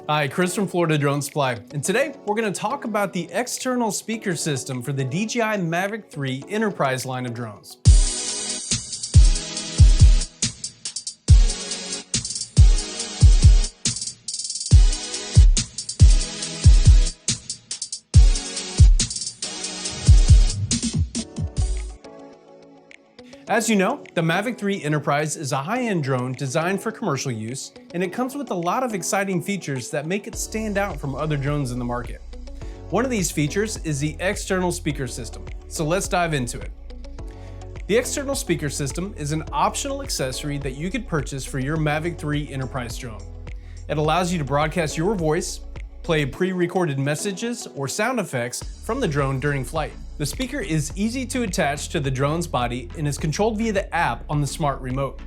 Hi, Chris from Florida Drone Supply, and today we're going to talk about the external speaker system for the DJI Mavic 3 Enterprise line of drones. As you know, the Mavic 3 Enterprise is a high-end drone designed for commercial use, and it comes with a lot of exciting features that make it stand out from other drones in the market. One of these features is the external speaker system, so let's dive into it. The external speaker system is an optional accessory that you could purchase for your Mavic 3 Enterprise drone. It allows you to broadcast your voice, play pre-recorded messages or sound effects from the drone during flight. The speaker is easy to attach to the drone's body and is controlled via the app on the smart remote.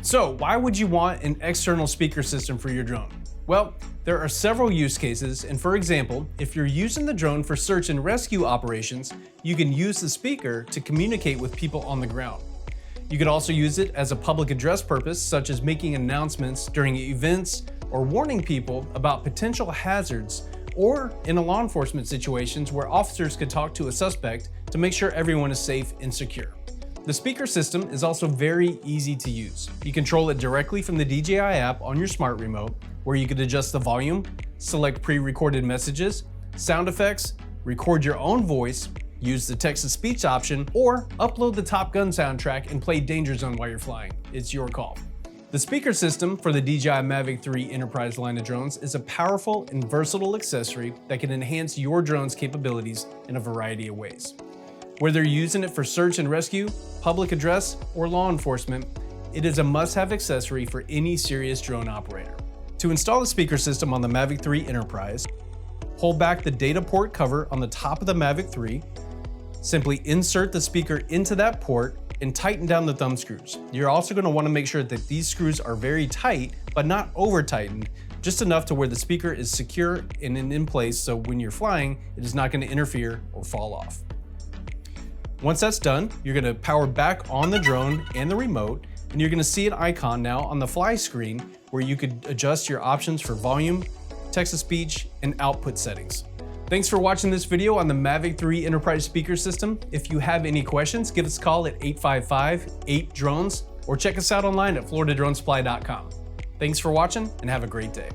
So why would you want an external speaker system for your drone? Well, there are several use cases, and for example, if you're using the drone for search and rescue operations, you can use the speaker to communicate with people on the ground. You could also use it as a public address purpose, such as making announcements during events or warning people about potential hazards, or in a law enforcement situations where officers could talk to a suspect to make sure everyone is safe and secure. The speaker system is also very easy to use. You control it directly from the DJI app on your smart remote, where you could adjust the volume, select pre-recorded messages, sound effects, record your own voice, use the text-to-speech option, or upload the Top Gun soundtrack and play Danger Zone while you're flying. It's your call. The speaker system for the DJI Mavic 3 Enterprise line of drones is a powerful and versatile accessory that can enhance your drone's capabilities in a variety of ways. Whether you're using it for search and rescue, public address, or law enforcement, it is a must-have accessory for any serious drone operator. To install the speaker system on the Mavic 3 Enterprise, pull back the data port cover on the top of the Mavic 3, simply insert the speaker into that port, and tighten down the thumb screws. You're also going to want to make sure that these screws are very tight, but not over tightened, just enough to where the speaker is secure and in place, so when you're flying, it is not going to interfere or fall off. Once that's done, you're going to power back on the drone and the remote, and you're going to see an icon now on the fly screen where you could adjust your options for volume, text-to-speech, and output settings. Thanks for watching this video on the Mavic 3 Enterprise speaker system. If you have any questions, give us a call at 855-8-DRONES or check us out online at floridadronesupply.com. Thanks for watching and have a great day.